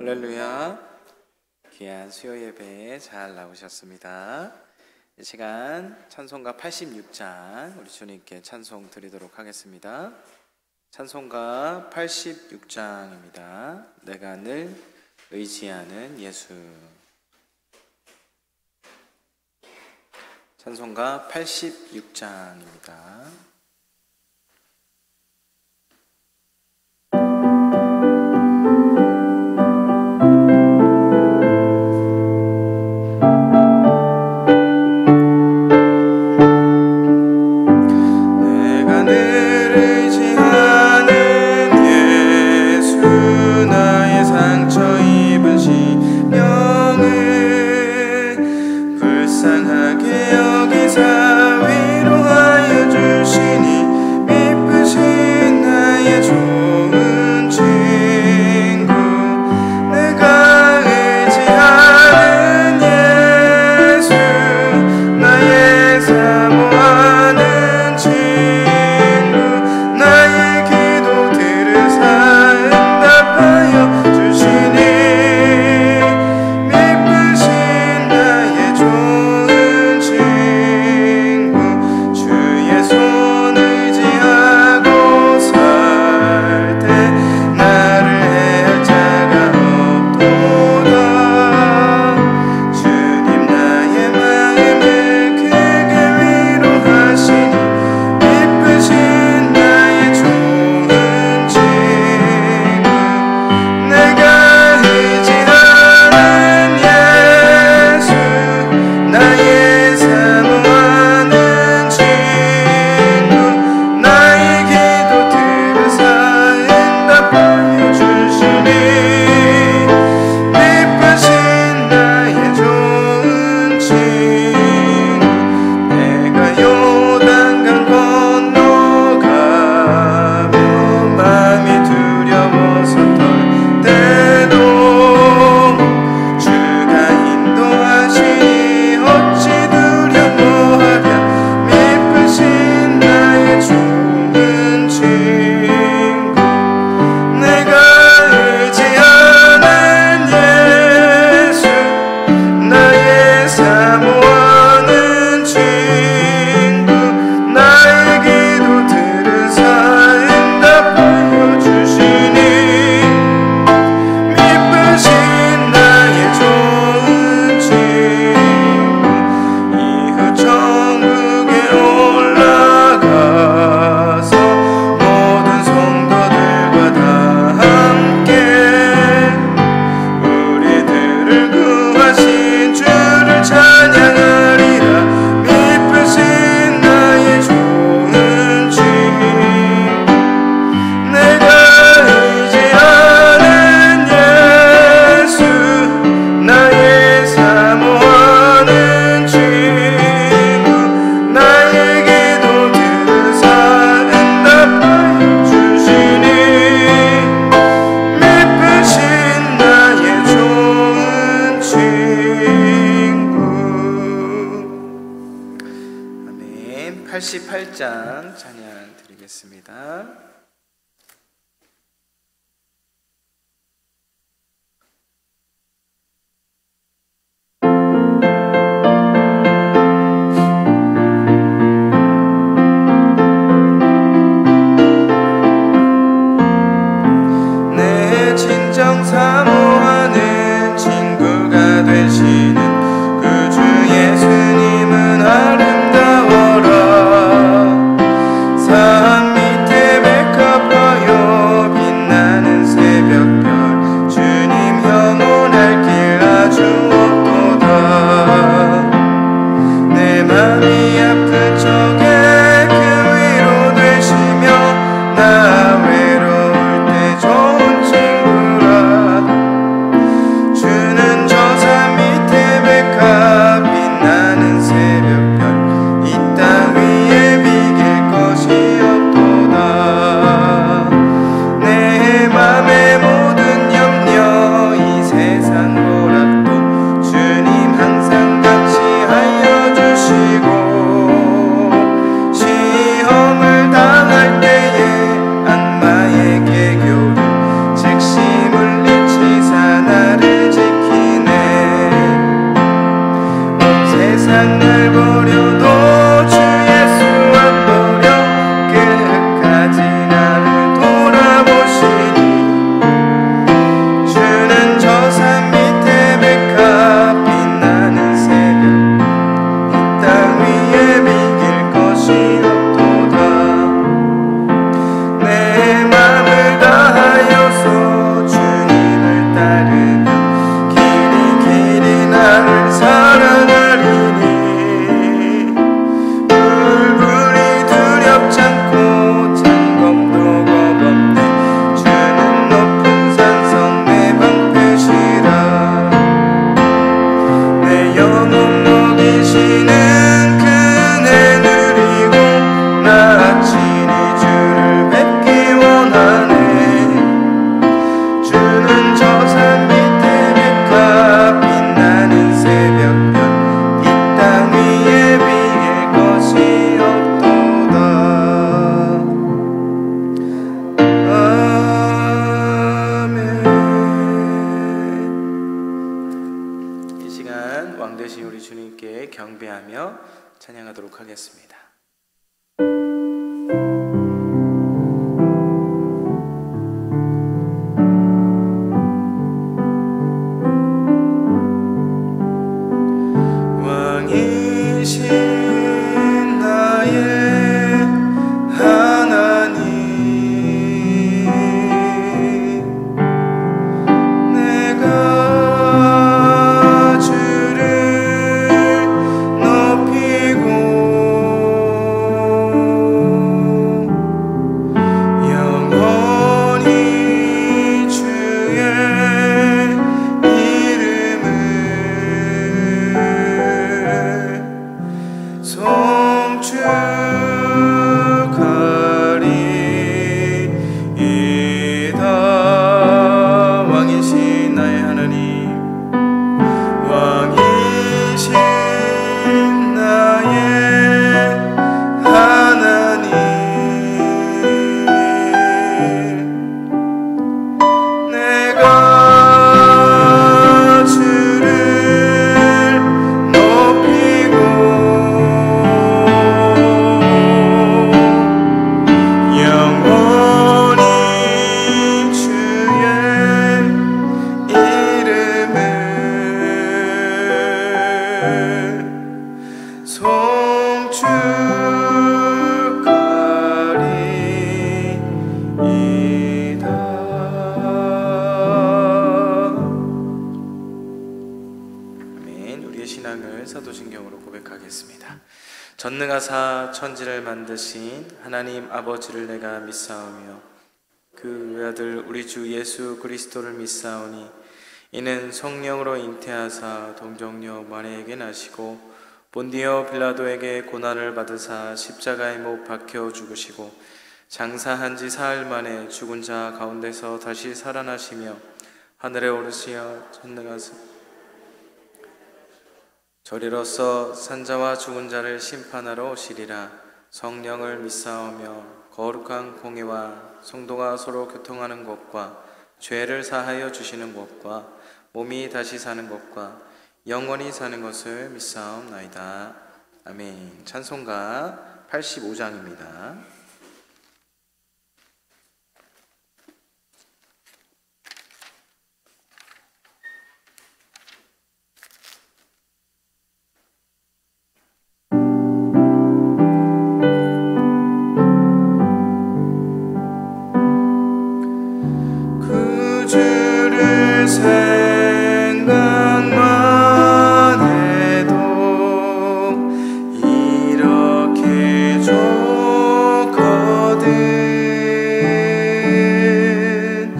할렐루야. 귀한 수요 예배에 잘 나오셨습니다. 이 시간 찬송가 86장 우리 주님께 찬송 드리도록 하겠습니다. 찬송가 86장입니다. 내가 늘 의지하는 예수. 찬송가 86장입니다. 아멘. 88장 찬양 드리겠습니다. 내 진정 사모하는 친구가 되시는 그 주 예수님은 아름다워라. 산 밑에 백합화요 빛나는 새벽별 주님 영원할 길 아주 없도다. 내 맘이 아픈 적에 그 위로 되시며 나 외로울 때 좋은 친구라. 주는 저 산 밑에 백합 빛나는 경배하며 찬양하도록 하겠습니다. 왕이신 나의 하나님, 내가 주를 높이고 영원히 주의 이름을 송축하리이다. 왕이신 나의 하나님, 왕이신 나의 하나님, 내가 주를 높이고 영원히 주의 이름을 송축하리이다. 아멘. 우리의 신앙을 사도신경으로 고백하겠습니다. 전능하사 천지를 만드신 하나님 아버지를 내가 믿사오며 그 외아들 우리 주 예수 그리스도를 믿사오니 이는 성령으로 잉태하사 동정녀 마리아에게 나시고 본디오 빌라도에게 고난을 받으사 십자가에 못 박혀 죽으시고 장사한 지 사흘 만에 죽은 자 가운데서 다시 살아나시며 하늘에 오르시어 전능하사 저리로서 산자와 죽은 자를 심판하러 오시리라. 성령을 믿사오며 거룩한 공의와 성도가 서로 교통하는 것과 죄를 사하여 주시는 것과 몸이 다시 사는 것과 영원히 사는 것을 믿사옵나이다. 아멘. 찬송가 85장입니다. 생각만 해도 이렇게 좋거든.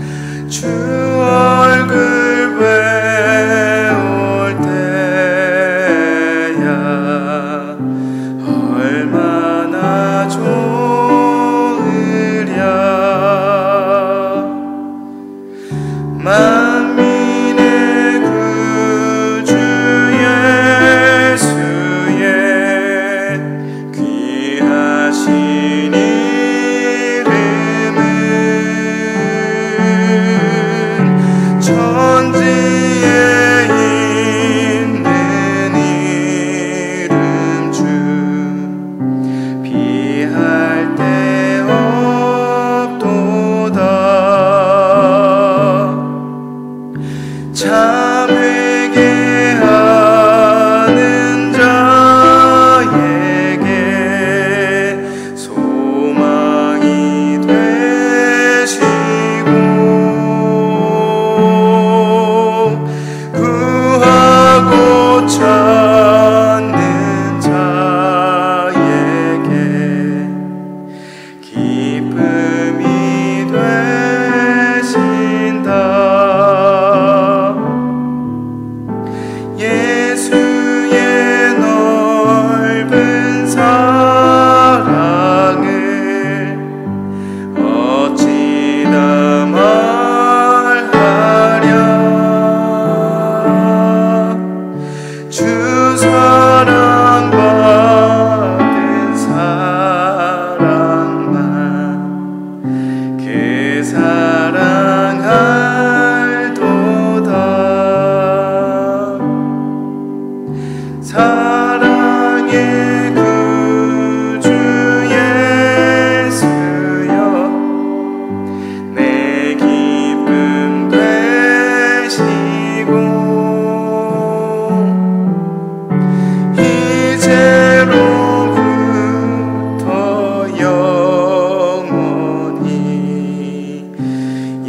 주 얼굴 배울 때야 얼마나 좋으랴. 만민의 구주 예수의 귀하신 이름은 천지에 있는 이름 중 비할 데 없도다.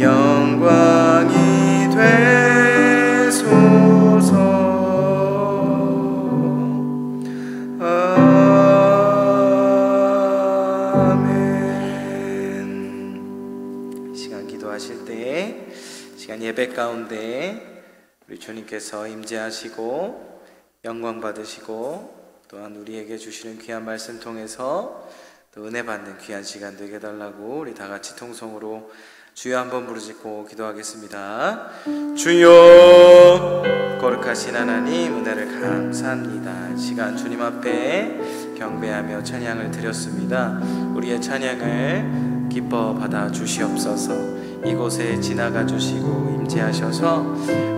영광이 되소서. 기도하실 때 시간 예배 가운데 우리 주님께서 임재하시고 영광 받으시고 또한 우리에게 주시는 귀한 말씀 통해서 또 은혜 받는 귀한 시간 되게 해달라고 우리 다 같이 통성으로 주여 한번 부르짖고 기도하겠습니다. 주여, 거룩하신 하나님 은혜를 감사합니다. 시간 주님 앞에 경배하며 찬양을 드렸습니다. 우리의 찬양을 기뻐 받아 주시옵소서. 이곳에 지나가 주시고 임재하셔서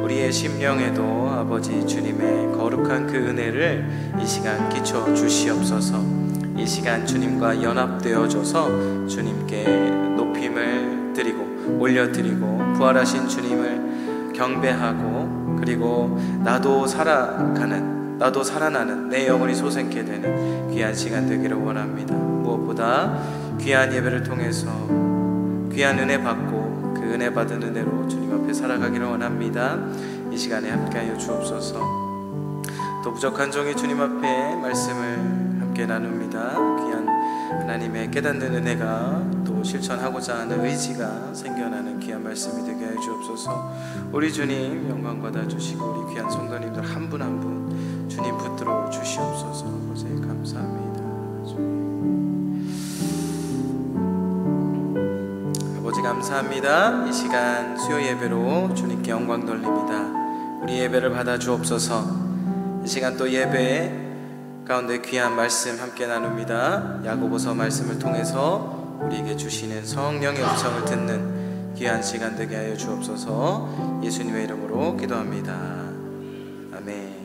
우리의 심령에도 아버지 주님의 거룩한 그 은혜를 이 시간 끼쳐 주시옵소서. 이 시간 주님과 연합되어져서 주님께 높임을 드리고 올려드리고 부활하신 주님을 경배하고 그리고 나도 살아나는 내 영혼이 솟게 되는 귀한 시간 되기를 원합니다. 무엇보다 귀한 예배를 통해서 귀한 은혜 받고 그 은혜 받은 은혜로 주님 앞에 살아가기를 원합니다. 이 시간에 함께하여 주옵소서. 또 부족한 종이 주님 앞에 말씀을 함께 나눕니다. 귀한 하나님의 깨닫는 은혜가 또 실천하고자 하는 의지가 생겨나는 귀한 말씀이 되게 하여 주옵소서. 우리 주님 영광 받아 주시고 우리 귀한 성도님들 한 분 한 분 주님 붙들어 주시옵소서. 아버지 감사합니다. 아버지 감사합니다. 이 시간 수요 예배로 주님께 영광 돌립니다. 우리 예배를 받아 주옵소서. 이 시간 또 예배 가운데 귀한 말씀 함께 나눕니다. 야고보서 말씀을 통해서 우리에게 주시는 성령의 음성을 듣는 귀한 시간 되게 하여 주옵소서. 예수님의 이름으로 기도합니다. 아멘.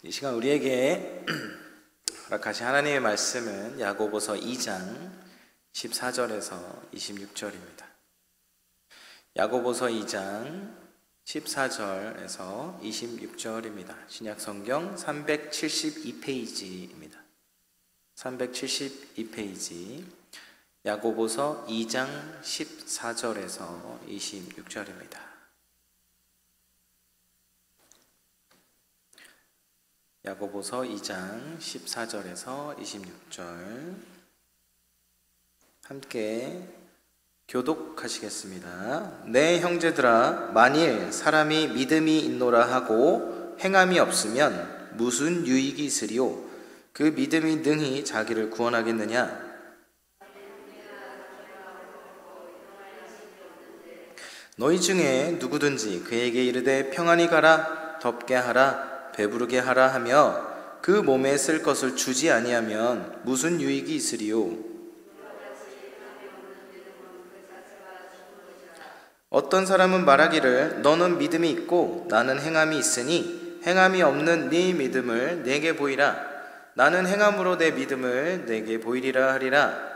이 시간 우리에게 허락하신 하나님의 말씀은 야고보서 2장 14절에서 26절입니다. 야고보서 2장 14절에서 26절입니다. 신약성경 372페이지입니다. 372페이지 야고보서 2장 14절에서 26절입니다. 야고보서 2장 14절에서 26절 함께 교독하시겠습니다. 내 형제들아, 만일 사람이 믿음이 있노라 하고 행함이 없으면 무슨 유익이 있으리요? 그 믿음이 능히 자기를 구원하겠느냐? 너희 중에 누구든지 그에게 이르되 평안히 가라, 덥게 하라, 배부르게 하라 하며 그 몸에 쓸 것을 주지 아니하면 무슨 유익이 있으리요? 어떤 사람은 말하기를 너는 믿음이 있고 나는 행함이 있으니 행함이 없는 네 믿음을 내게 보이라. 나는 행함으로 내 믿음을 내게 보이리라 하리라.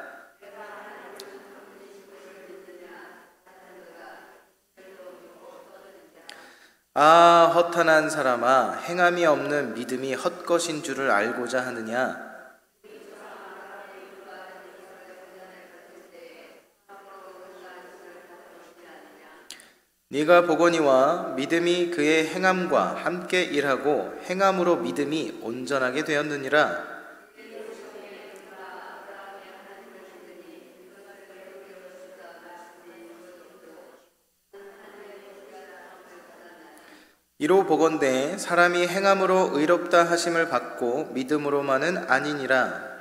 아, 허탄한 사람아, 행함이 없는 믿음이 헛것인 줄을 알고자 하느냐? 네가 보거니와 믿음이 그의 행함과 함께 일하고 행함으로 믿음이 온전하게 되었느니라. 이로 보건대 사람이 행함으로 의롭다 하심을 받고 믿음으로만은 아니니라.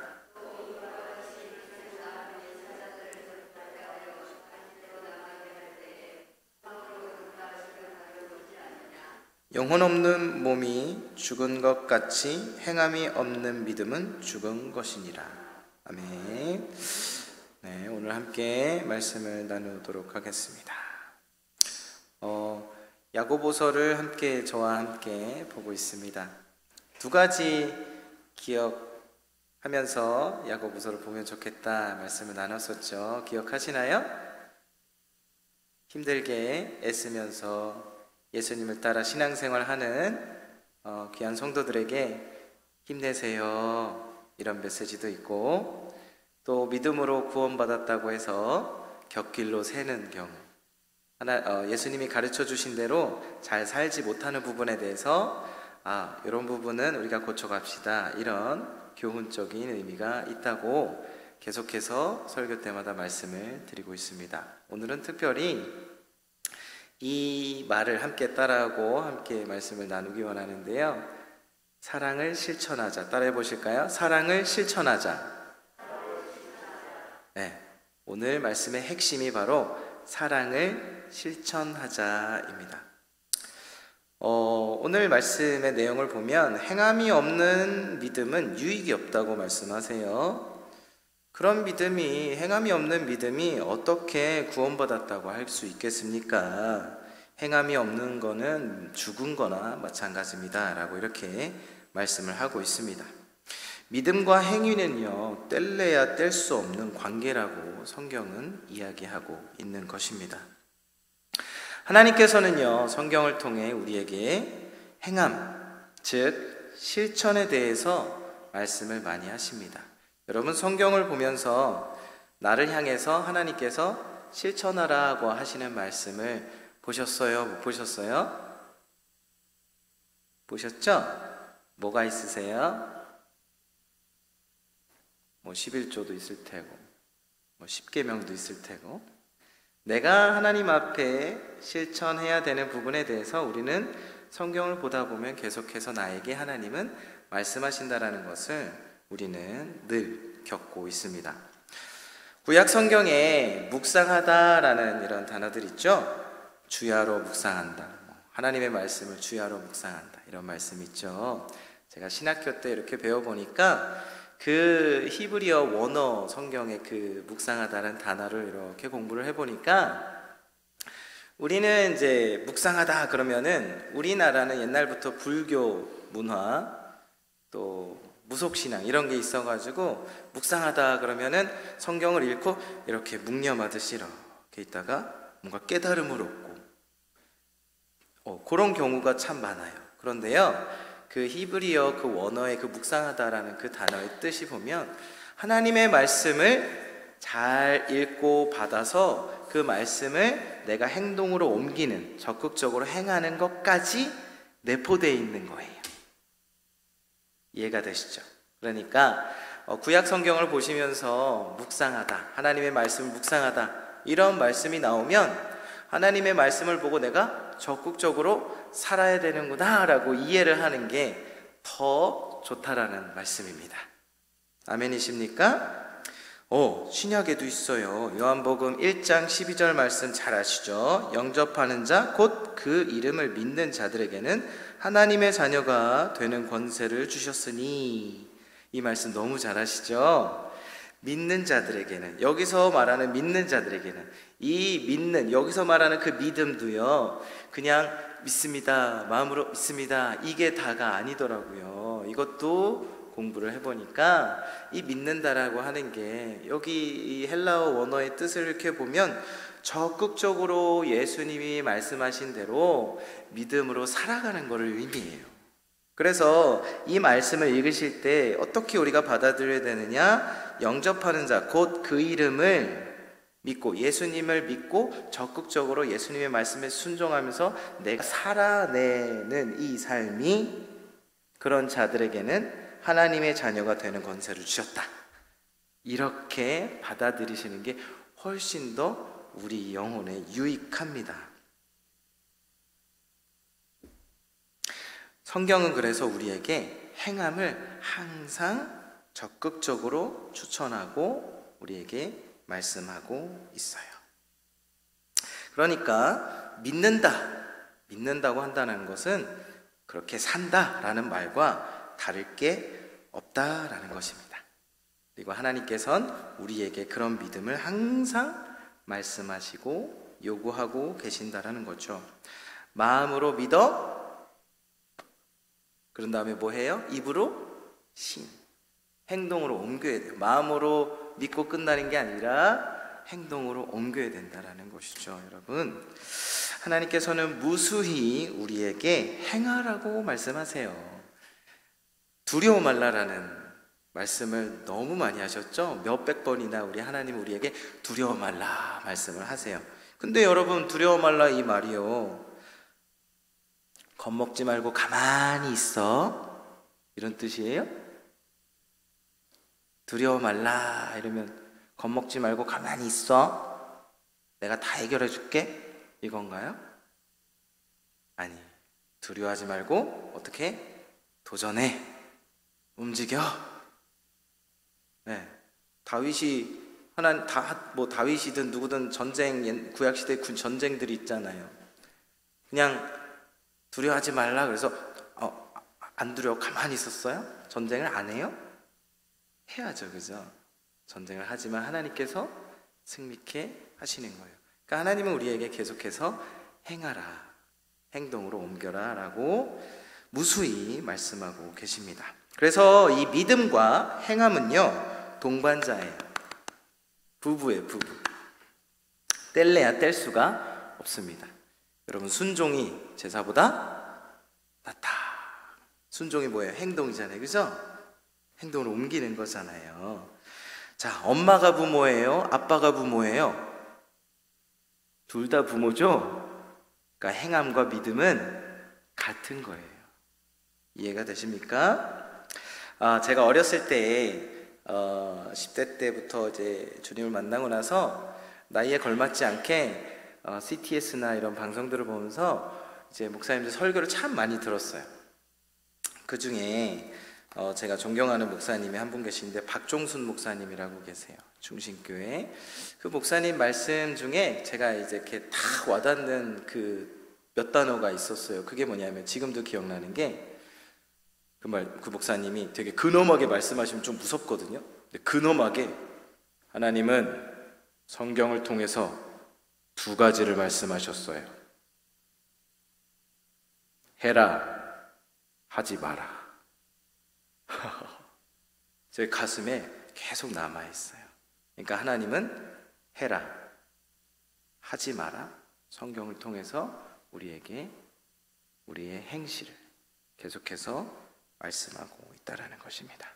영혼 없는 몸이 죽은 것 같이 행함이 없는 믿음은 죽은 것이니라. 아멘. 네, 오늘 함께 말씀을 나누도록 하겠습니다. 야고보서를 함께 저와 함께 보고 있습니다. 두 가지 기억하면서 야고보서를 보면 좋겠다 말씀을 나눴었죠. 기억하시나요? 힘들게 애쓰면서 예수님을 따라 신앙생활하는 귀한 성도들에게 힘내세요 이런 메시지도 있고, 또 믿음으로 구원받았다고 해서 곁길로 새는 경우, 예수님이 가르쳐 주신 대로 잘 살지 못하는 부분에 대해서 이런 부분은 우리가 고쳐갑시다, 이런 교훈적인 의미가 있다고 계속해서 설교 때마다 말씀을 드리고 있습니다. 오늘은 특별히 이 말을 함께 따라하고 함께 말씀을 나누기 원하는데요. 사랑을 실천하자. 따라해 보실까요? 사랑을 실천하자. 네, 오늘 말씀의 핵심이 바로 사랑을 실천하자입니다. 오늘 말씀의 내용을 보면 행함이 없는 믿음은 유익이 없다고 말씀하세요. 그런 믿음이, 행함이 없는 믿음이 어떻게 구원받았다고 할 수 있겠습니까? 행함이 없는 거는 죽은 거나 마찬가지입니다 라고 이렇게 말씀을 하고 있습니다. 믿음과 행위는요, 뗄래야 뗄 수 없는 관계라고 성경은 이야기하고 있는 것입니다. 하나님께서는요, 성경을 통해 우리에게 행함, 즉 실천에 대해서 말씀을 많이 하십니다. 여러분, 성경을 보면서 나를 향해서 하나님께서 실천하라고 하시는 말씀을 보셨어요? 못 보셨어요? 보셨죠? 뭐가 있으세요? 11조도 있을 테고 10계명도 있을 테고, 내가 하나님 앞에 실천해야 되는 부분에 대해서 우리는 성경을 보다 보면 계속해서 나에게 하나님은 말씀하신다라는 것을 우리는 늘 겪고 있습니다. 구약 성경에 묵상하다라는 이런 단어들 있죠. 주야로 묵상한다, 하나님의 말씀을 주야로 묵상한다, 이런 말씀 있죠. 제가 신학교 때 이렇게 배워보니까 그 히브리어 원어 성경의 그 묵상하다는 단어를 이렇게 공부를 해보니까, 우리는 이제 묵상하다 그러면은 우리나라는 옛날부터 불교 문화 또 무속신앙 이런 게 있어가지고 묵상하다 그러면은 성경을 읽고 이렇게 묵념하듯이 이렇게 있다가 뭔가 깨달음을 얻고 그런 경우가 참 많아요. 그런데요, 그 히브리어 그 원어의 그 묵상하다라는 그 단어의 뜻이 보면 하나님의 말씀을 잘 읽고 받아서 그 말씀을 내가 행동으로 옮기는, 적극적으로 행하는 것까지 내포되어 있는 거예요. 이해가 되시죠? 그러니까 구약 성경을 보시면서 묵상하다, 하나님의 말씀을 묵상하다, 이런 말씀이 나오면 하나님의 말씀을 보고 내가 적극적으로 살아야 되는구나 라고 이해를 하는 게 더 좋다라는 말씀입니다. 아멘이십니까? 신약에도 있어요. 요한복음 1장 12절 말씀 잘 아시죠? 영접하는 자, 곧 그 이름을 믿는 자들에게는 하나님의 자녀가 되는 권세를 주셨으니, 이 말씀 너무 잘 아시죠? 믿는 자들에게는, 여기서 말하는 믿는 자들에게는, 이 믿는, 여기서 말하는 그 믿음도요, 그냥 믿습니다, 마음으로 믿습니다, 이게 다가 아니더라고요. 이것도 공부를 해보니까 이 믿는다라고 하는 게, 여기 이 헬라어 원어의 뜻을 이렇게 보면 적극적으로 예수님이 말씀하신 대로 믿음으로 살아가는 것을 의미해요. 그래서 이 말씀을 읽으실 때 어떻게 우리가 받아들여야 되느냐? 영접하는 자, 곧 그 이름을 믿고, 예수님을 믿고 적극적으로 예수님의 말씀에 순종하면서 내가 살아내는 이 삶이, 그런 자들에게는 하나님의 자녀가 되는 권세를 주셨다, 이렇게 받아들이시는 게 훨씬 더 우리 영혼에 유익합니다. 성경은 그래서 우리에게 행함을 항상 적극적으로 추천하고 우리에게 말씀하고 있어요. 그러니까 믿는다고 한다는 것은 그렇게 산다라는 말과 다를 게 없다라는 것입니다. 그리고 하나님께서는 우리에게 그런 믿음을 항상 말씀하시고 요구하고 계신다라는 거죠. 마음으로 믿어, 그런 다음에 뭐 해요? 입으로 신, 행동으로 옮겨야 돼요. 마음으로 믿고 끝나는 게 아니라 행동으로 옮겨야 된다라는 것이죠. 여러분, 하나님께서는 무수히 우리에게 행하라고 말씀하세요. 두려워 말라라는 말씀을 너무 많이 하셨죠? 몇백 번이나 우리 하나님 우리에게 두려워 말라 말씀을 하세요. 근데 여러분, 두려워 말라 이 말이요, 겁먹지 말고 가만히 있어, 이런 뜻이에요? 두려워 말라 이러면 겁먹지 말고 가만히 있어, 내가 다 해결해 줄게, 이건가요? 아니, 두려워하지 말고 어떻게? 도전해, 움직여. 네, 다윗이 다윗이든 누구든 전쟁, 구약 시대 전쟁들이 있잖아요. 그냥 두려워하지 말라 그래서 안 두려워 가만히 있었어요? 전쟁을 안 해요? 해야죠, 그죠? 전쟁을 하지만 하나님께서 승리케 하시는 거예요. 그러니까 하나님은 우리에게 계속해서 행하라, 행동으로 옮겨라 라고 무수히 말씀하고 계십니다. 그래서 이 믿음과 행함은요, 동반자예요. 부부예요, 부부. 뗄래야 뗄 수가 없습니다. 여러분, 순종이 제사보다 낫다. 순종이 뭐예요? 행동이잖아요, 그죠? 행동으로 옮기는 거잖아요. 자, 엄마가 부모예요? 아빠가 부모예요? 둘 다 부모죠? 그러니까 행함과 믿음은 같은 거예요. 이해가 되십니까? 제가 어렸을 때 10대 때부터 이제 주님을 만나고 나서 나이에 걸맞지 않게 CTS나 이런 방송들을 보면서 이제 목사님들 설교를 참 많이 들었어요. 그 중에 제가 존경하는 목사님이 한 분 계신데 박종순 목사님이라고 계세요. 중신교회. 그 목사님 말씀 중에 제가 이제 이렇게 다 와닿는 그 몇 단어가 있었어요. 그게 뭐냐면, 지금도 기억나는 게, 그 목사님이 되게 근엄하게 말씀하시면 좀 무섭거든요. 근데 근엄하게 하나님은 성경을 통해서 두 가지를 말씀하셨어요. 해라, 하지 마라. 제 가슴에 계속 남아있어요. 그러니까 하나님은 해라, 하지 마라, 성경을 통해서 우리에게 우리의 행실을 계속해서 말씀하고 있다라는 것입니다.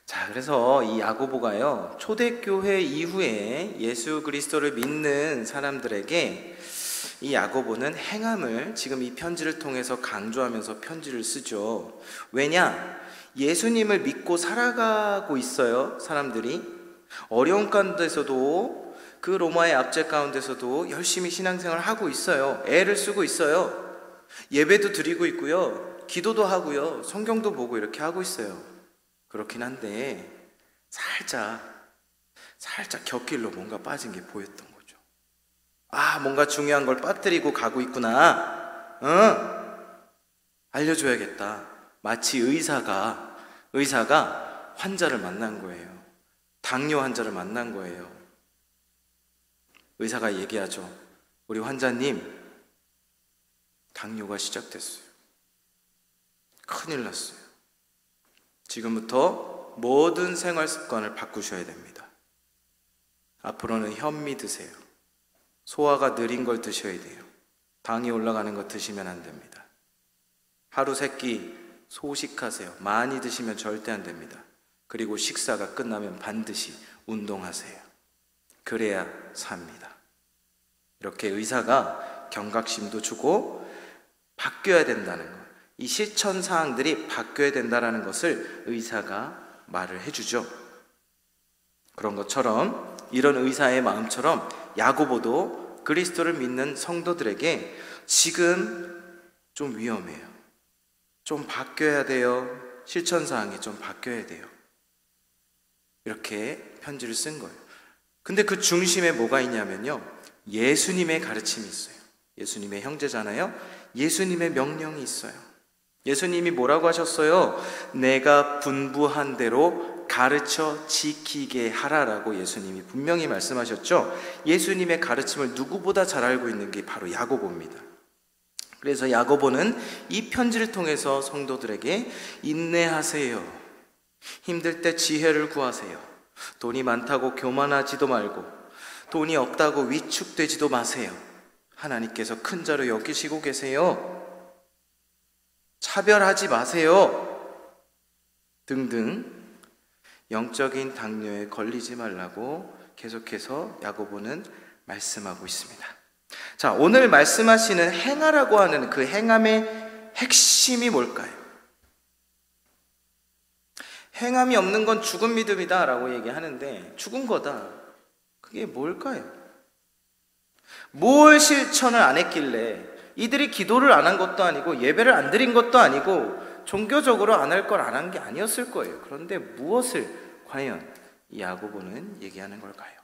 자, 그래서 이 야고보가요, 초대교회 이후에 예수 그리스도를 믿는 사람들에게 이 야고보는 행함을 지금 이 편지를 통해서 강조하면서 편지를 쓰죠. 왜냐? 예수님을 믿고 살아가고 있어요, 사람들이. 어려운 가운데서도, 그 로마의 압제 가운데서도 열심히 신앙생활을 하고 있어요. 애를 쓰고 있어요. 예배도 드리고 있고요, 기도도 하고요, 성경도 보고 이렇게 하고 있어요. 그렇긴 한데 살짝 곁길로 뭔가 빠진 게 보였던 거죠. 뭔가 중요한 걸 빠뜨리고 가고 있구나. 알려줘야겠다. 마치 의사가 환자를 만난 거예요. 당뇨 환자를 만난 거예요. 의사가 얘기하죠. 우리 환자님, 당뇨가 시작됐어요. 큰일 났어요. 지금부터 모든 생활 습관을 바꾸셔야 됩니다. 앞으로는 현미 드세요. 소화가 느린 걸 드셔야 돼요. 당이 올라가는 거 드시면 안 됩니다. 하루 세 끼 소식하세요. 많이 드시면 절대 안 됩니다. 그리고 식사가 끝나면 반드시 운동하세요. 그래야 삽니다. 이렇게 의사가 경각심도 주고 바뀌어야 된다는 것, 이 실천 사항들이 바뀌어야 된다는 것을 의사가 말을 해주죠. 그런 것처럼, 이런 의사의 마음처럼 야고보도 그리스도를 믿는 성도들에게 지금 좀 위험해요. 좀 바뀌어야 돼요. 실천 사항이 좀 바뀌어야 돼요. 이렇게 편지를 쓴 거예요. 근데 그 중심에 뭐가 있냐면요, 예수님의 가르침이 있어요. 예수님의 형제잖아요. 예수님의 명령이 있어요. 예수님이 뭐라고 하셨어요? 내가 분부한 대로 가르쳐 지키게 하라라고 예수님이 분명히 말씀하셨죠. 예수님의 가르침을 누구보다 잘 알고 있는 게 바로 야고보입니다. 그래서 야고보는 이 편지를 통해서 성도들에게 인내하세요. 힘들 때 지혜를 구하세요. 돈이 많다고 교만하지도 말고, 돈이 없다고 위축되지도 마세요. 하나님께서 큰 자로 여기시고 계세요. 차별하지 마세요. 등등 영적인 당뇨에 걸리지 말라고 계속해서 야고보는 말씀하고 있습니다. 자, 오늘 말씀하시는 행하라고 하는 그 행함의 핵심이 뭘까요? 행함이 없는 건 죽은 믿음이다 라고 얘기하는데 죽은 거다. 그게 뭘까요? 뭘 실천을 안 했길래 이들이 기도를 안 한 것도 아니고 예배를 안 드린 것도 아니고 종교적으로 안 할 걸 안 한 게 아니었을 거예요. 그런데 무엇을 과연 이 야고보는 얘기하는 걸까요?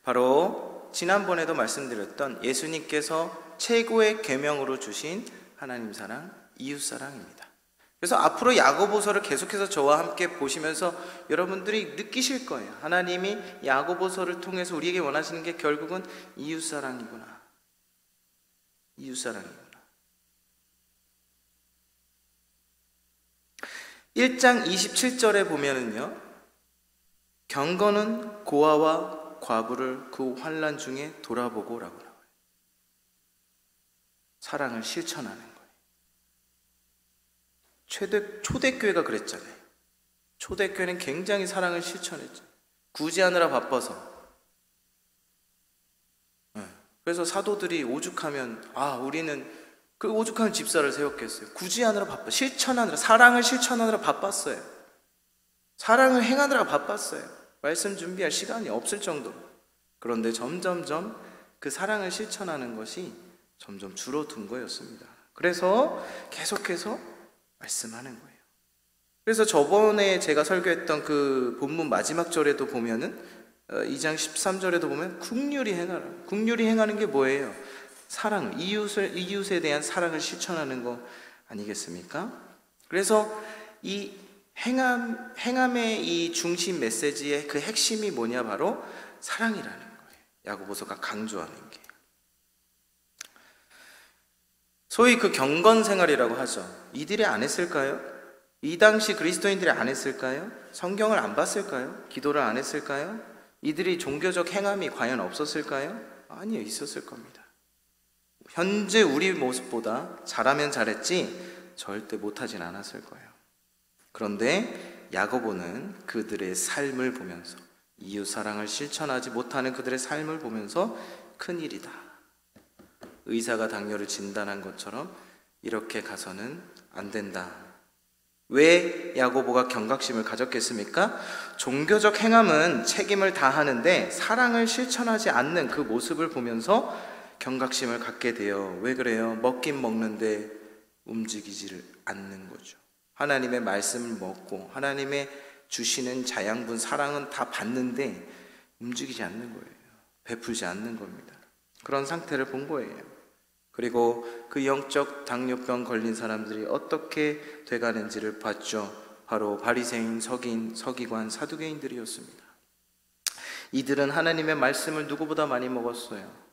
바로 지난번에도 말씀드렸던 예수님께서 최고의 계명으로 주신 하나님 사랑, 이웃 사랑입니다. 그래서 앞으로 야고보서를 계속해서 저와 함께 보시면서 여러분들이 느끼실 거예요. 하나님이 야고보서를 통해서 우리에게 원하시는 게 결국은 이웃 사랑이구나. 이웃 사랑이구나. 1장 27절에 보면은요, 경건은 고아와 과부를 그 환난 중에 돌아보고 라고 나와요. 사랑을 실천하는 거예요. 초대교회가 그랬잖아요. 초대교회는 굉장히 사랑을 실천했죠. 구제하느라 바빠서. 그래서 사도들이 오죽하면 우리는 그 오죽한 집사를 세웠겠어요. 구제하느라 바빠, 실천하느라, 사랑을 실천하느라 바빴어요. 사랑을 행하느라 바빴어요. 말씀 준비할 시간이 없을 정도로. 그런데 점점점 그 사랑을 실천하는 것이 점점 줄어든 거였습니다. 그래서 계속해서 말씀하는 거예요. 그래서 저번에 제가 설교했던 그 본문 마지막 절에도 보면은 2장 13절에도 보면 긍휼히 행하라. 긍휼히 행하는 게 뭐예요? 사랑, 이웃에 대한 사랑을 실천하는 거 아니겠습니까? 그래서 이 행함의 이 중심 메시지의 그 핵심이 뭐냐? 바로 사랑이라는 거예요. 야고보서가 강조하는 게. 소위 그 경건 생활이라고 하죠. 이들이 안 했을까요? 이 당시 그리스도인들이 안 했을까요? 성경을 안 봤을까요? 기도를 안 했을까요? 이들이 종교적 행함이 과연 없었을까요? 아니요, 있었을 겁니다. 현재 우리 모습보다 잘하면 잘했지 절대 못하진 않았을 거예요. 그런데 야고보는 그들의 삶을 보면서, 이웃 사랑을 실천하지 못하는 그들의 삶을 보면서 큰일이다, 의사가 당뇨를 진단한 것처럼 이렇게 가서는 안 된다. 왜 야고보가 경각심을 가졌겠습니까? 종교적 행함은 책임을 다하는데 사랑을 실천하지 않는 그 모습을 보면서 경각심을 갖게 돼요. 왜 그래요? 먹긴 먹는데 움직이지를 않는 거죠. 하나님의 말씀을 먹고 하나님의 주시는 자양분 사랑은 다 받는데 움직이지 않는 거예요. 베풀지 않는 겁니다. 그런 상태를 본 거예요. 그리고 그 영적 당뇨병 걸린 사람들이 어떻게 돼가는지를 봤죠. 바로 바리새인, 서기관, 사두개인들이었습니다. 이들은 하나님의 말씀을 누구보다 많이 먹었어요.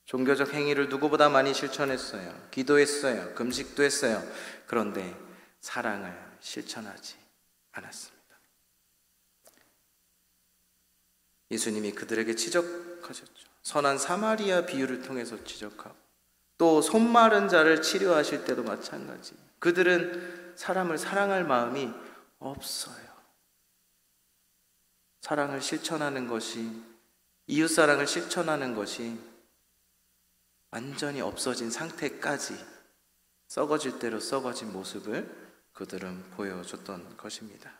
종교적 행위를 누구보다 많이 실천했어요. 기도했어요. 금식도 했어요. 그런데 사랑을 실천하지 않았습니다. 예수님이 그들에게 지적하셨죠. 선한 사마리아 비유를 통해서 지적하고, 또 손 마른 자를 치료하실 때도 마찬가지. 그들은 사람을 사랑할 마음이 없어요. 사랑을 실천하는 것이, 이웃사랑을 실천하는 것이 완전히 없어진 상태까지 썩어질 대로 썩어진 모습을 그들은 보여줬던 것입니다.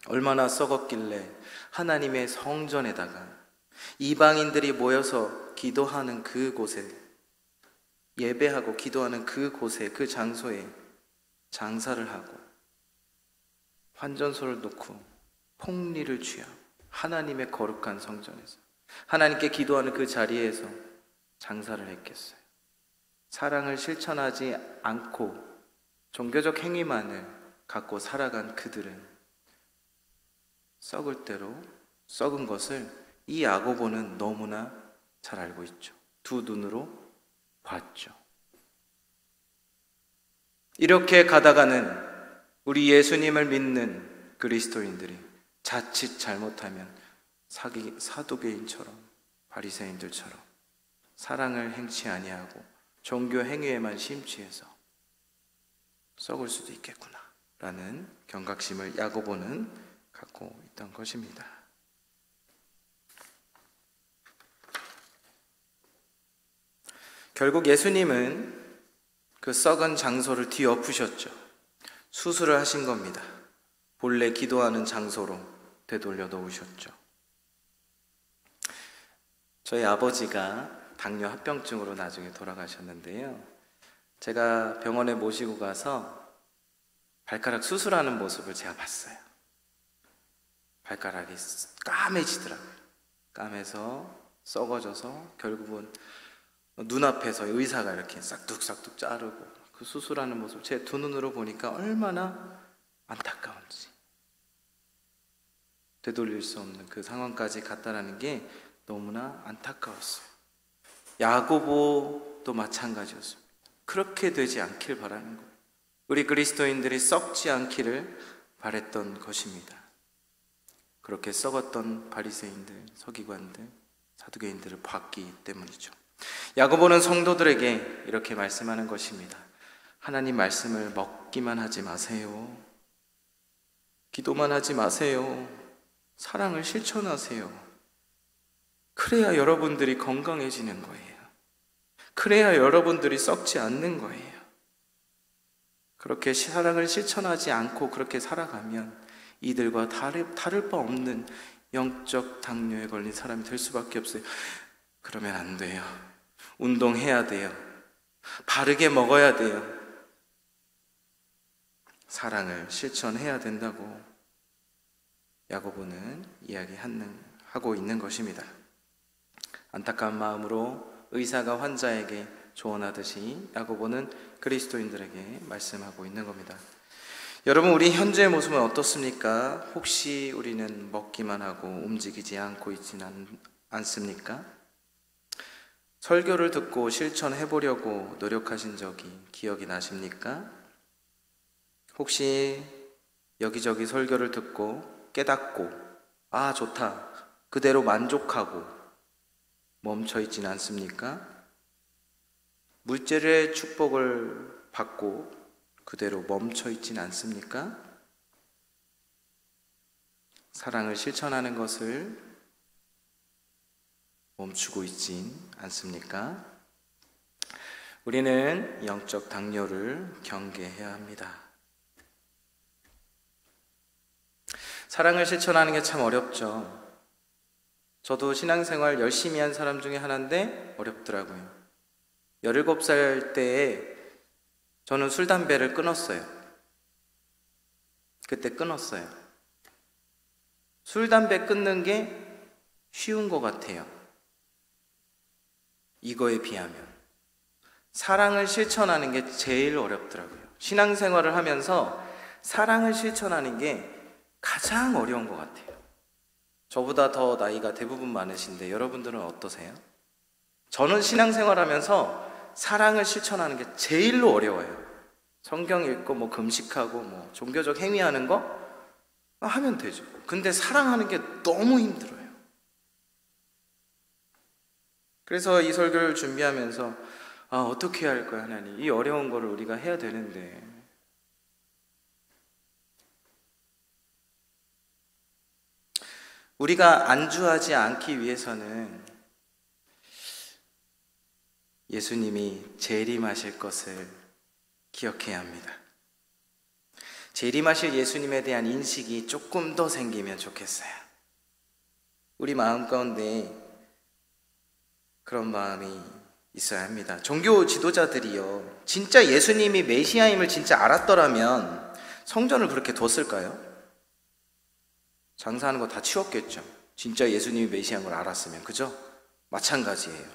얼마나 썩었길래 하나님의 성전에다가 이방인들이 모여서 기도하는 그곳에, 예배하고 기도하는 그곳에, 그 장소에 장사를 하고 환전소를 놓고 폭리를 취하고 하나님의 거룩한 성전에서 하나님께 기도하는 그 자리에서 장사를 했겠어요. 사랑을 실천하지 않고 종교적 행위만을 갖고 살아간 그들은 썩을 대로 썩은 것을 이 야고보는 너무나 잘 알고 있죠. 두 눈으로 봤죠. 이렇게 가다가는 우리 예수님을 믿는 그리스도인들이 자칫 잘못하면 사두개인처럼, 바리새인들처럼 사랑을 행치 아니하고 종교 행위에만 심취해서 썩을 수도 있겠구나 라는 경각심을 야고보는 갖고 있던 것입니다. 결국 예수님은 그 썩은 장소를 뒤엎으셨죠. 수술을 하신 겁니다. 본래 기도하는 장소로 되돌려 놓으셨죠. 저희 아버지가 당뇨 합병증으로 나중에 돌아가셨는데요. 제가 병원에 모시고 가서 발가락 수술하는 모습을 제가 봤어요. 발가락이 까매지더라고요. 까매서 썩어져서 결국은 눈앞에서 의사가 이렇게 싹둑싹둑 자르고 그 수술하는 모습 제 두 눈으로 보니까 얼마나 안타까운지, 되돌릴 수 없는 그 상황까지 갔다라는 게 너무나 안타까웠어요. 야고보도 마찬가지였습니다. 그렇게 되지 않길 바라는 거예요. 우리 그리스도인들이 썩지 않기를 바랬던 것입니다. 그렇게 썩었던 바리새인들, 서기관들, 사두개인들을 봤기 때문이죠. 야고보는 성도들에게 이렇게 말씀하는 것입니다. 하나님 말씀을 먹기만 하지 마세요. 기도만 하지 마세요. 사랑을 실천하세요. 그래야 여러분들이 건강해지는 거예요. 그래야 여러분들이 썩지 않는 거예요. 그렇게 사랑을 실천하지 않고 그렇게 살아가면 이들과 다를 바 없는 영적 당뇨에 걸린 사람이 될 수밖에 없어요. 그러면 안 돼요. 운동해야 돼요. 바르게 먹어야 돼요. 사랑을 실천해야 된다고 야고보는 이야기하고 있는 것입니다. 안타까운 마음으로 의사가 환자에게 조언하듯이 야고보는 그리스도인들에게 말씀하고 있는 겁니다. 여러분, 우리 현재의 모습은 어떻습니까? 혹시 우리는 먹기만 하고 움직이지 않고 있지는 않습니까? 설교를 듣고 실천해보려고 노력하신 적이 기억이 나십니까? 혹시 여기저기 설교를 듣고 깨닫고 아 좋다 그대로 만족하고 멈춰있지는 않습니까? 물질의 축복을 받고 그대로 멈춰있지는 않습니까? 사랑을 실천하는 것을 멈추고 있진 않습니까? 우리는 영적 당뇨를 경계해야 합니다. 사랑을 실천하는 게 참 어렵죠. 저도 신앙생활 열심히 한 사람 중에 하나인데 어렵더라고요. 17살 때에 저는 술, 담배를 끊었어요. 그때 끊었어요. 술, 담배 끊는 게 쉬운 것 같아요. 이거에 비하면 사랑을 실천하는 게 제일 어렵더라고요. 신앙생활을 하면서 사랑을 실천하는 게 가장 어려운 것 같아요. 저보다 더 나이가 대부분 많으신데 여러분들은 어떠세요? 저는 신앙생활하면서 사랑을 실천하는 게 제일로 어려워요. 성경 읽고 뭐 금식하고 뭐 종교적 행위하는 거 하면 되죠. 근데 사랑하는 게 너무 힘들어요. 그래서 이 설교를 준비하면서 어떻게 해야 할 거야 하나님, 이 어려운 거를 우리가 해야 되는데 우리가 안주하지 않기 위해서는 예수님이 재림하실 것을 기억해야 합니다. 재림하실 예수님에 대한 인식이 조금 더 생기면 좋겠어요. 우리 마음 가운데 그런 마음이 있어야 합니다. 종교 지도자들이요, 진짜 예수님이 메시아임을 진짜 알았더라면 성전을 그렇게 뒀을까요? 장사하는 거 다 치웠겠죠. 진짜 예수님이 메시아인 걸 알았으면. 그죠? 마찬가지예요.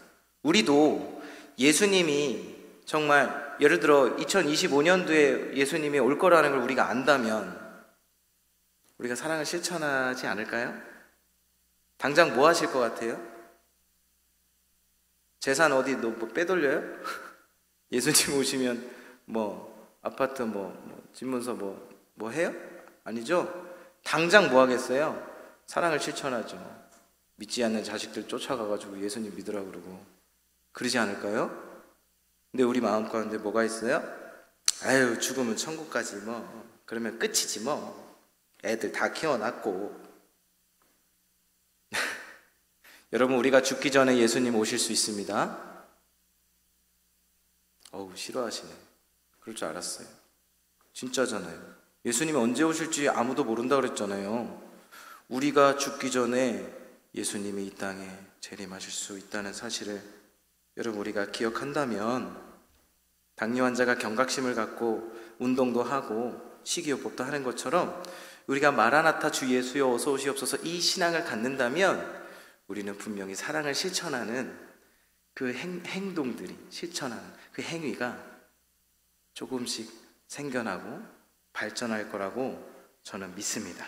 우리도 예수님이 정말 예를 들어 2025년도에 예수님이 올 거라는 걸 우리가 안다면 우리가 사랑을 실천하지 않을까요? 당장 뭐 하실 것 같아요? 재산 어디 뭐 빼돌려요? 예수님 오시면 뭐 아파트 뭐 집문서 뭐 해요? 아니죠? 당장 뭐 하겠어요? 사랑을 실천하죠. 믿지 않는 자식들 쫓아가가지고 예수님 믿으라고 그러고 그러지 않을까요? 근데 우리 마음 가운데 뭐가 있어요? 아유, 죽으면 천국 가지 뭐. 그러면 끝이지 뭐. 애들 다 키워놨고. 여러분, 우리가 죽기 전에 예수님 오실 수 있습니다. 어우, 싫어하시네. 그럴 줄 알았어요. 진짜잖아요. 예수님이 언제 오실지 아무도 모른다 그랬잖아요. 우리가 죽기 전에 예수님이 이 땅에 재림하실 수 있다는 사실을 여러분, 우리가 기억한다면 당뇨 환자가 경각심을 갖고 운동도 하고 식이요법도 하는 것처럼 우리가 마라나타 주 예수여 어서 오시옵소서 이 신앙을 갖는다면 우리는 분명히 사랑을 실천하는 그 행동들이, 실천하는 그 행위가 조금씩 생겨나고 발전할 거라고 저는 믿습니다.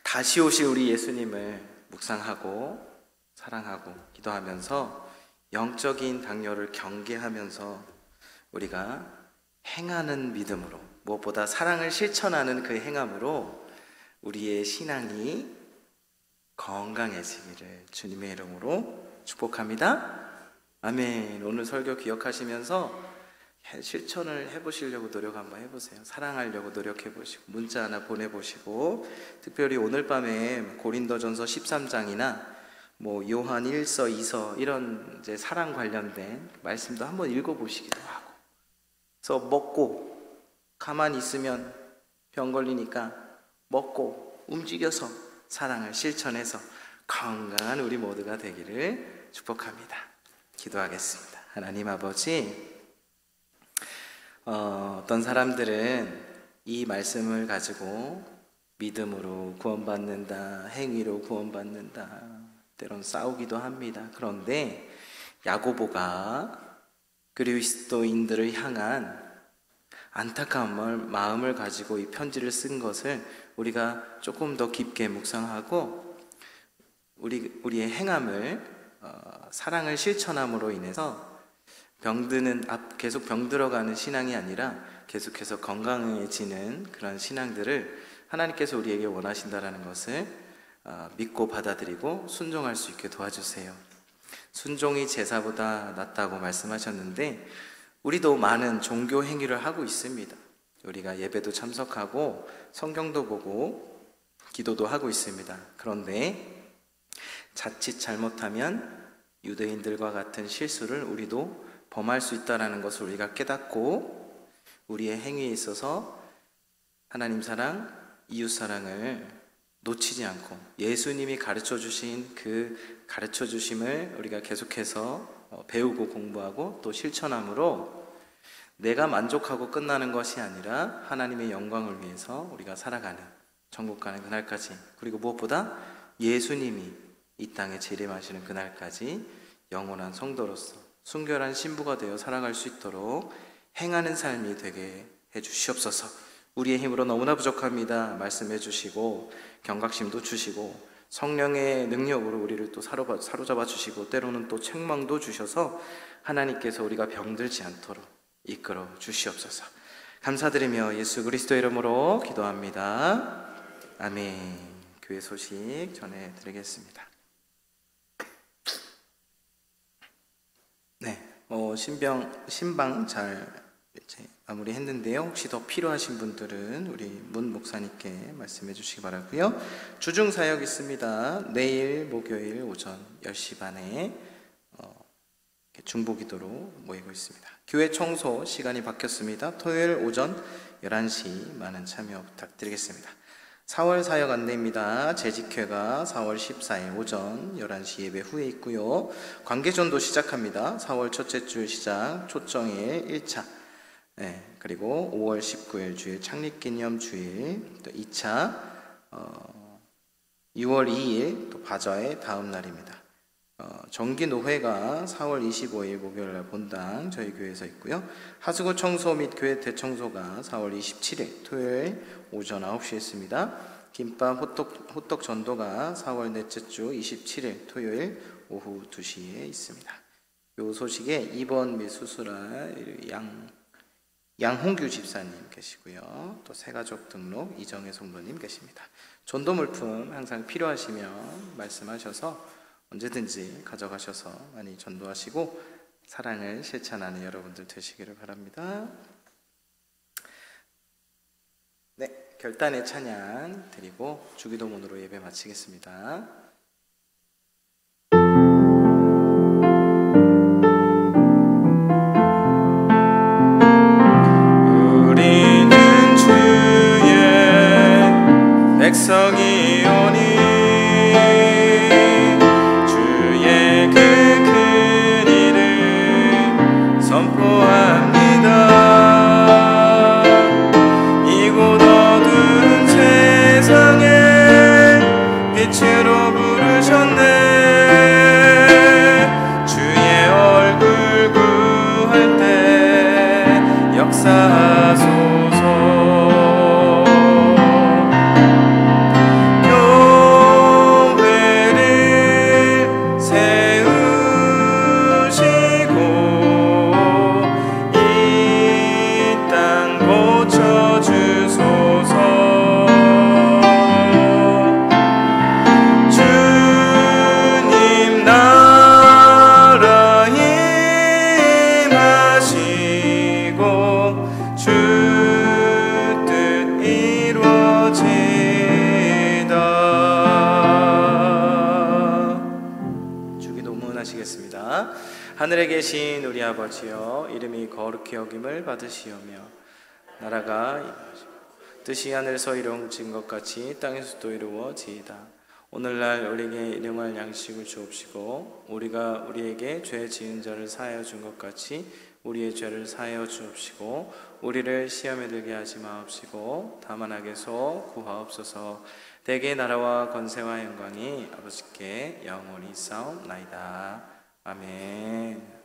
다시 오실 우리 예수님을 묵상하고 사랑하고 기도하면서 영적인 당뇨를 경계하면서 우리가 행하는 믿음으로, 무엇보다 사랑을 실천하는 그 행함으로 우리의 신앙이 건강해지기를 주님의 이름으로 축복합니다. 아멘. 오늘 설교 기억하시면서 실천을 해보시려고 노력 한번 해보세요. 사랑하려고 노력해보시고 문자 하나 보내보시고, 특별히 오늘 밤에 고린도전서 13장이나 뭐 요한 1서 2서 이런 이제 사랑 관련된 말씀도 한번 읽어보시기도 하고, 그래서 먹고 가만히 있으면 병 걸리니까 먹고 움직여서 사랑을 실천해서 건강한 우리 모두가 되기를 축복합니다. 기도하겠습니다. 하나님 아버지, 어떤 사람들은 이 말씀을 가지고 믿음으로 구원받는다, 행위로 구원받는다, 때론 싸우기도 합니다. 그런데 야고보가 그리스도인들을 향한 안타까운 마음을 가지고 이 편지를 쓴 것을 우리가 조금 더 깊게 묵상하고 우리의 행함을 사랑을 실천함으로 인해서 계속 병들어가는 신앙이 아니라 계속해서 건강해지는 그런 신앙들을 하나님께서 우리에게 원하신다라는 것을 믿고 받아들이고 순종할 수 있게 도와주세요. 순종이 제사보다 낫다고 말씀하셨는데 우리도 많은 종교 행위를 하고 있습니다. 우리가 예배도 참석하고 성경도 보고 기도도 하고 있습니다. 그런데 자칫 잘못하면 유대인들과 같은 실수를 우리도 범할 수 있다는 것을 우리가 깨닫고 우리의 행위에 있어서 하나님 사랑, 이웃 사랑을 놓치지 않고 예수님이 가르쳐주신 그 가르쳐주심을 우리가 계속해서 배우고 공부하고 또 실천함으로 내가 만족하고 끝나는 것이 아니라 하나님의 영광을 위해서 우리가 살아가는, 천국 가는 그날까지, 그리고 무엇보다 예수님이 이 땅에 재림하시는 그날까지 영원한 성도로서 순결한 신부가 되어 살아갈 수 있도록 행하는 삶이 되게 해주시옵소서. 우리의 힘으로 너무나 부족합니다. 말씀해 주시고 경각심도 주시고 성령의 능력으로 우리를 또 사로잡아 주시고 때로는 또 책망도 주셔서 하나님께서 우리가 병들지 않도록 이끌어 주시옵소서. 감사드리며 예수 그리스도 이름으로 기도합니다. 아멘. 교회 소식 전해드리겠습니다. 네, 신방 잘 이제 마무리했는데요. 혹시 더 필요하신 분들은 우리 문 목사님께 말씀해 주시기 바라고요. 주중 사역 있습니다. 내일 목요일 오전 10시 반에 중보기도로 모이고 있습니다. 교회 청소 시간이 바뀌었습니다. 토요일 오전 11시 많은 참여 부탁드리겠습니다. 4월 사역 안내입니다. 재직회가 4월 14일 오전 11시 예배 후에 있고요. 관계전도 시작합니다. 4월 첫째 주 시작, 초정일 1차, 그리고 5월 19일 주일 창립기념 주일, 또 2차 6월 2일 또 바자회 다음 날입니다. 정기노회가 4월 25일 목요일날 본당 저희 교회에서 있고요. 하수구 청소 및 교회 대청소가 4월 27일 토요일 오전 9시에 있습니다. 김밥 호떡 전도가 4월 넷째 주 27일 토요일 오후 2시에 있습니다. 요 소식에 입원 및 수술할 양홍규 집사님 계시고요. 또 새가족 등록 이정혜 성도님 계십니다. 전도 물품 항상 필요하시면 말씀하셔서 언제든지 가져가셔서 많이 전도하시고 사랑을 실천하는 여러분들 되시기를 바랍니다. 네, 결단의 찬양 드리고 주기도문으로 예배 마치겠습니다. 우리는 주의 백성이오니 주의 그 큰 일을 선포합니다. 이곳 어두운 세상에 빛으로 부르셨네. 주의 얼굴 구할 때 역사하소서. 교회를 세우시고 이 땅 고쳐주소서. 주님 나라 임하시고 주 뜻 이루어지다. 주기도문 하시겠습니다. 하늘에 계신 우리 아버지여, 이름이 거룩히 여김을 받으시오며 나라가 임하시고 뜻이 하늘에서 이루어진 것 같이 땅에서도 이루어지이다. 오늘날 우리에게 일용할 양식을 주옵시고 우리가 우리에게 죄 지은 자를 사하여 준 것 같이 우리의 죄를 사하여 주옵시고 우리를 시험에 들게 하지 마옵시고 다만 악에서 구하옵소서. 대개 나라와 권세와 영광이 아버지께 영원히 있사옵나이다. 아멘.